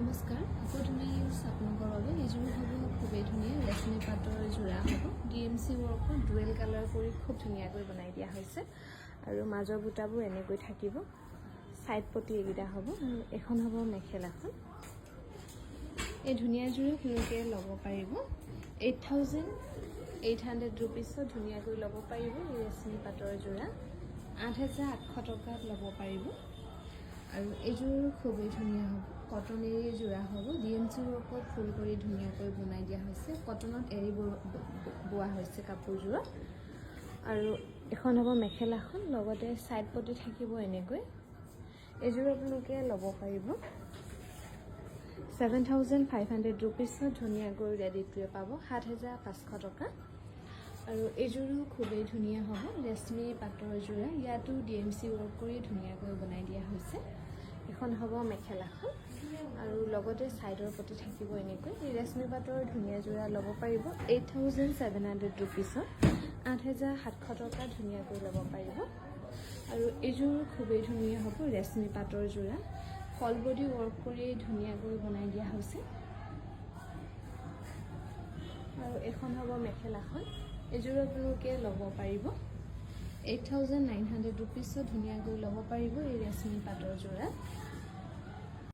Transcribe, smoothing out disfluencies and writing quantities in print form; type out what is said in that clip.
নমস্কাৰ আকৌ ধুনীয়া আপোনালোকৰ বাবে এইযোৰ হ'ব খুবেই ধুনীয়া ৰেশমী পাটৰ যোৰা হ'ব DMC ৱৰ্কত ডুৱেল কালাৰ কৰি খুব ধুনীয়াকৈ বনাই দিয়া হৈছে আৰু মাজৰ বুটাবোৰ এনেকৈ থাকিব সাইড পটি এগিটা হ'ব আৰু এখন হ'ব মেখেলাখন এই ধুনীয়া যোৰা আপোনালোকে ল'ব পাৰিব 8800 रुपीसত ধুনীয়াকৈ ল'ব পাৰিব এই ৰেশমী পাটৰ যোৰা 8800 টকাত ল'ব পাৰিব আৰু এইযোৰ খুবেই ধুনীয়া হ'ব কটনেৰে যোৰা হ'ব DMC ৱৰ্কত ফুল কৰি ধুনীয়াকৈ বনাই দিয়া হৈছে কটনত এৰি বোৱা হৈছে কাপোৰযোৰ আৰু এখন হ'ব মেখেলাখন লগতে সাইড পটি থাকিব এনেকৈ এইযোৰ আপোনালোকে ল'ব পাৰিব 7500 रुपीसত ধুনীয়াকৈ ৰেডি টু পাব 7500 টকা আৰু এইযোৰো খুবেই ধুনীয়া হ'ব ৰেশমী পাটৰ যোৰা ইয়াতো DMC ৱৰ্ক কৰি ধুনীয়াকৈ বনাই দিয়া হৈছে এখন হ'ব মেখেলাখন আৰু লগতে সাইডৰ পটি থাকিব এনেকৈ এই ৰেশমী পাটৰ ধুনীয়া যোৰা ল'ব পাৰিব 8700 रुपीसত 8700 টকা ধুনীয়াকৈ ল'ব পাৰিব আৰু এইযোৰ খুবেই ধুনীয়া হ'ব ৰেশমী পাটৰ যোৰা ফল বডি ৱৰ্ক কৰি ধুনীয়াকৈ বনাই দিয়া হৈছে আৰু এখন হ'ব মেখেলাখন এইযোৰ আপোনালোকে ল'ব পাৰিব 8900 रुपीसত ধুনীয়াকৈ ল'ব পাৰিব এই ৰেশমী পাটৰ যোৰা